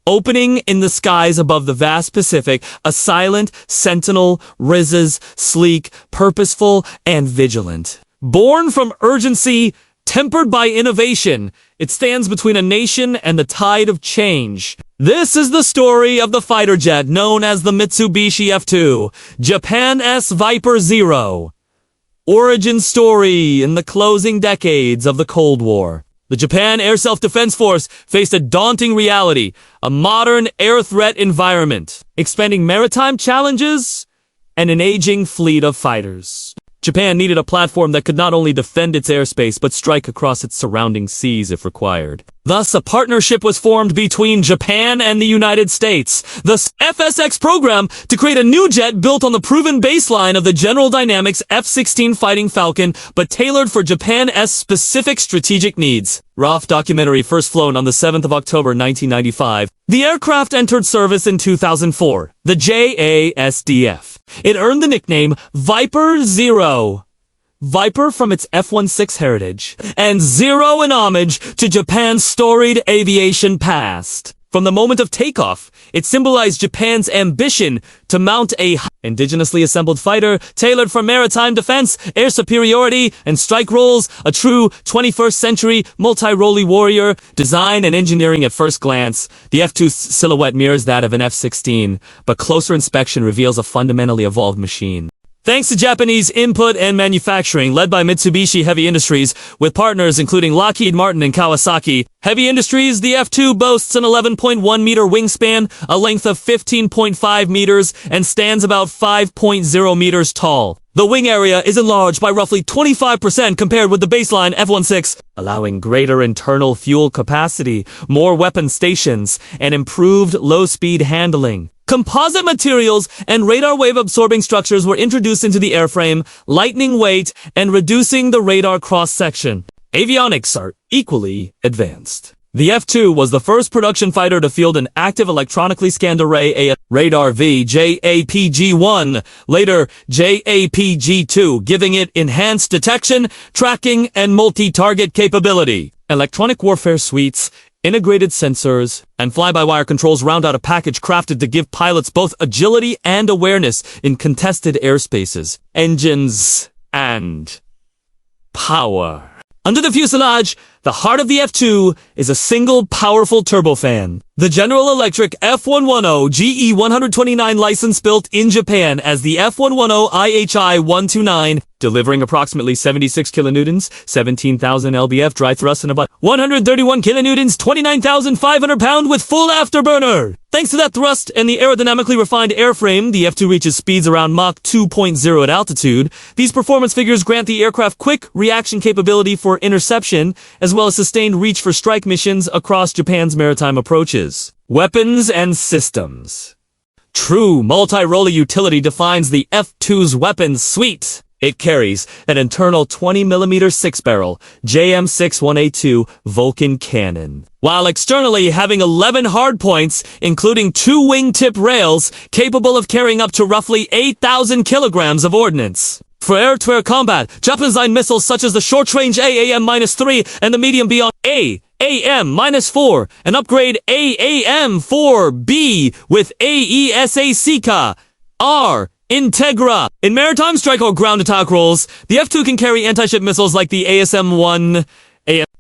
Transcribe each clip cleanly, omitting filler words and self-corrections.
Opening in the skies above the vast Pacific, a silent sentinel rises, sleek, purposeful, and vigilant. Born from urgency, tempered by innovation, it stands between a nation and the tide of change. This is the story of the fighter jet known as the Mitsubishi F-2, Japan's Viper Zero. Origin story in the closing decades of the Cold War. The Japan Air Self-Defense Force faced a daunting reality, a modern air threat environment, expanding maritime challenges and an aging fleet of fighters. Japan needed a platform that could not only defend its airspace but strike across its surrounding seas if required. Thus, a partnership was formed between Japan and the United States, the FSX program, to create a new jet built on the proven baseline of the General Dynamics F-16 Fighting Falcon, but tailored for Japan's specific strategic needs. RAF documentary first flown on the 7th of October 1995. The aircraft entered service in 2004, the JASDF. It earned the nickname Viper Zero. Viper from its F-16 heritage, and Zero in homage to Japan's storied aviation past. From the moment of takeoff, it symbolized Japan's ambition to mount a indigenously assembled fighter tailored for maritime defense, air superiority, and strike roles, a true 21st century multi-role warrior. Design and engineering at first glance, the F-2's silhouette mirrors that of an F-16, but closer inspection reveals a fundamentally evolved machine. Thanks to Japanese input and manufacturing led by Mitsubishi Heavy Industries, with partners including Lockheed Martin and Kawasaki, Heavy Industries, the F-2 boasts an 11.1-meter wingspan, a length of 15.5 meters, and stands about 5.0 meters tall. The wing area is enlarged by roughly 25% compared with the baseline F-16, allowing greater internal fuel capacity, more weapon stations, and improved low-speed handling. Composite materials and radar wave-absorbing structures were introduced into the airframe, lightening weight and reducing the radar cross-section. Avionics are equally advanced. The F-2 was the first production fighter to field an active electronically scanned array AESA radar JAPG-1, later JAPG-2, giving it enhanced detection, tracking, and multi-target capability. Electronic warfare suites, integrated sensors, and fly-by-wire controls round out a package crafted to give pilots both agility and awareness in contested airspaces. Engines and power. Under the fuselage, the heart of the F-2 is a single powerful turbofan. The General Electric F110 GE129 license built in Japan as the F110 IHI-129, delivering approximately 76 kilonewtons, 17,000 lbf dry thrust, and about 131 kilonewtons, 29,500 pound with full afterburner. Thanks to that thrust and the aerodynamically refined airframe, the F-2 reaches speeds around Mach 2.0 at altitude. These performance figures grant the aircraft quick reaction capability for interception, as well as sustained reach for strike missions across Japan's maritime approaches. Weapons and systems. True multi-role utility defines the F-2's weapons suite. It carries an internal 20mm 6-barrel JM61A2 Vulcan cannon, while externally having 11 hardpoints, including 2 wingtip rails, capable of carrying up to roughly 8,000 kilograms of ordnance. For air-to-air combat, Japan-designed missiles such as the short-range AAM-3 and the medium beyond AAM-4 and upgrade AAM-4B with AESA Sika are Integra. In maritime-strike or ground attack roles, the F-2 can carry anti-ship missiles like the ASM-1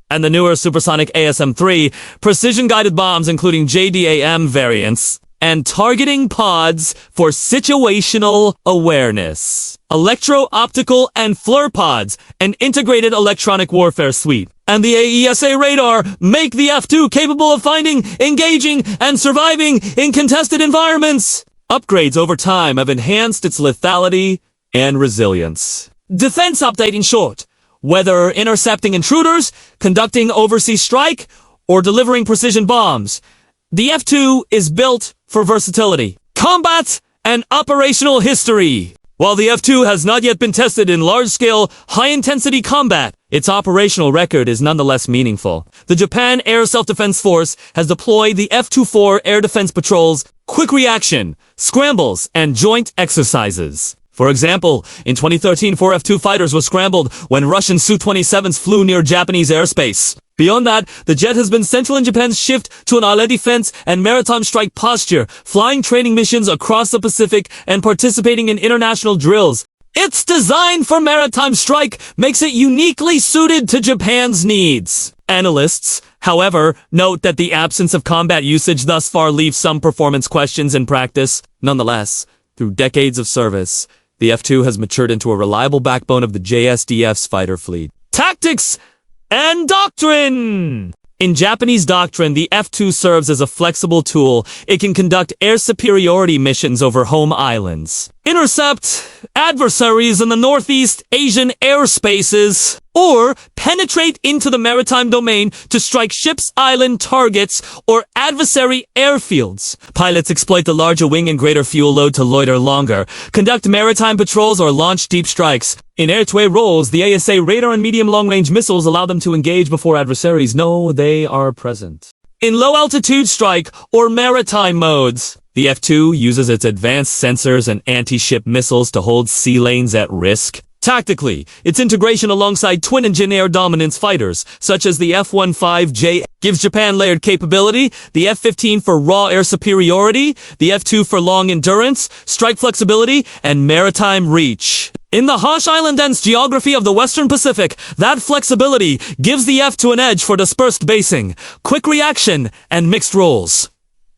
and the newer supersonic ASM-3, precision-guided bombs including JDAM variants, and targeting pods for situational awareness. Electro-optical and FLIR pods, an integrated electronic warfare suite, and the AESA radar make the F-2 capable of finding, engaging, and surviving in contested environments. Upgrades over time have enhanced its lethality and resilience. Defense update in short. Whether intercepting intruders, conducting overseas strike, or delivering precision bombs, the F-2 is built for versatility, combat, and operational history. While the F-2 has not yet been tested in large-scale, high-intensity combat, its operational record is nonetheless meaningful. The Japan Air Self-Defense Force has deployed the F-24 air defense patrols, quick reaction, scrambles, and joint exercises. For example, in 2013, 4 F-2 fighters were scrambled when Russian Su-27s flew near Japanese airspace. Beyond that, the jet has been central in Japan's shift to an air defense and maritime strike posture, flying training missions across the Pacific and participating in international drills. Its design for maritime strike makes it uniquely suited to Japan's needs. Analysts, however, note that the absence of combat usage thus far leaves some performance questions in practice. Nonetheless, through decades of service, the F-2 has matured into a reliable backbone of the JSDF's fighter fleet. Tactics and doctrine! In Japanese doctrine, the F-2 serves as a flexible tool. It can conduct air superiority missions over home islands, intercept adversaries in the Northeast Asian airspaces, or penetrate into the maritime domain to strike ships, island targets, or adversary airfields. Pilots exploit the larger wing and greater fuel load to loiter longer, conduct maritime patrols, or launch deep strikes. In air-to-air roles, the AESA radar and medium-long-range missiles allow them to engage before adversaries know they are present. In low-altitude strike or maritime modes, the F-2 uses its advanced sensors and anti-ship missiles to hold sea lanes at risk. Tactically, its integration alongside twin-engine air dominance fighters, such as the F-15J, gives Japan layered capability, the F-15 for raw air superiority, the F-2 for long endurance, strike flexibility, and maritime reach. In the harsh island-dense geography of the Western Pacific, that flexibility gives the F-2 an edge for dispersed basing, quick reaction, and mixed roles.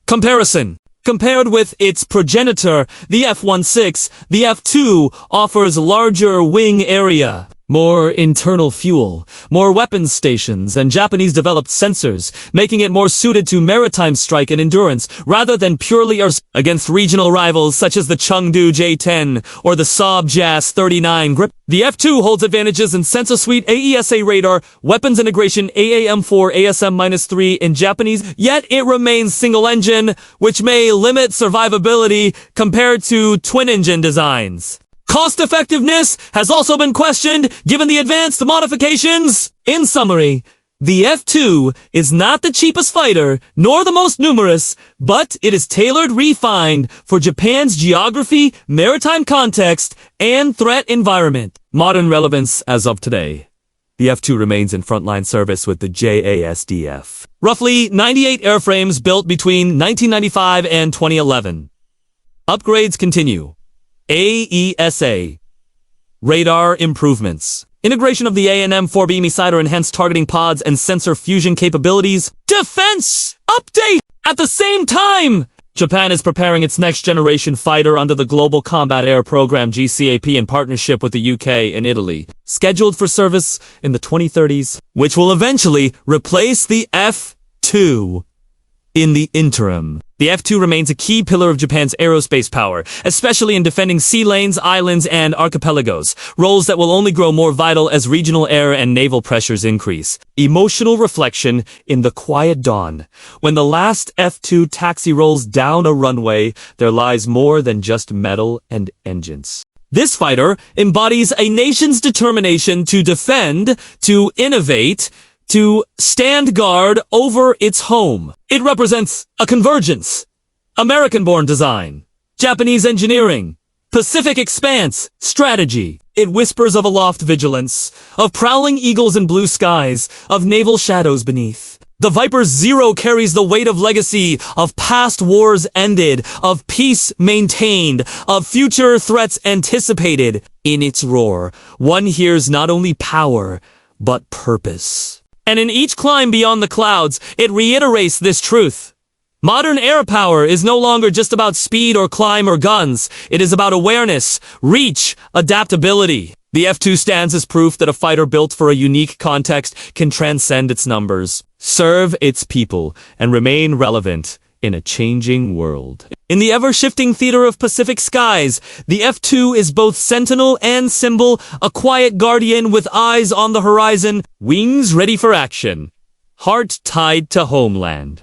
Comparison. Compared with its progenitor, the F-16, the F-2 offers larger wing area, more internal fuel, more weapons stations, and Japanese-developed sensors, making it more suited to maritime strike and endurance rather than purely against regional rivals such as the Chengdu J-10 or the Saab JAS-39 Grip. The F-2 holds advantages in sensor suite AESA radar, weapons integration AAM4 ASM-3 in Japanese, yet it remains single-engine, which may limit survivability compared to twin-engine designs. Cost-effectiveness has also been questioned given the advanced modifications. In summary, the F-2 is not the cheapest fighter, nor the most numerous, but it is tailored, refined for Japan's geography, maritime context, and threat environment. Modern relevance as of today. The F-2 remains in frontline service with the JASDF. Roughly 98 airframes built between 1995 and 2011. Upgrades continue. AESA. Radar improvements. Integration of the ANM-4B Misider enhanced targeting pods and sensor fusion capabilities. Defense update! At the same time, Japan is preparing its next-generation fighter under the Global Combat Air Program GCAP in partnership with the UK and Italy, scheduled for service in the 2030s, which will eventually replace the F-2. In the interim, the F-2 remains a key pillar of Japan's aerospace power, especially in defending sea lanes, islands, and archipelagos, roles that will only grow more vital as regional air and naval pressures increase. Emotional reflection in the quiet dawn. When the last F-2 taxi rolls down a runway, there lies more than just metal and engines. This fighter embodies a nation's determination to defend, to innovate, to stand guard over its home. It represents a convergence. American-born design, Japanese engineering, Pacific expanse, strategy. It whispers of aloft vigilance, of prowling eagles in blue skies, of naval shadows beneath. The Viper Zero carries the weight of legacy, of past wars ended, of peace maintained, of future threats anticipated. In its roar, one hears not only power, but purpose. And in each climb beyond the clouds, it reiterates this truth. Modern air power is no longer just about speed or climb or guns. It is about awareness, reach, adaptability. The F-2 stands as proof that a fighter built for a unique context can transcend its numbers, serve its people, and remain relevant in a changing world. In the ever-shifting theater of Pacific skies, the F-2 is both sentinel and symbol, a quiet guardian with eyes on the horizon, wings ready for action, heart tied to homeland.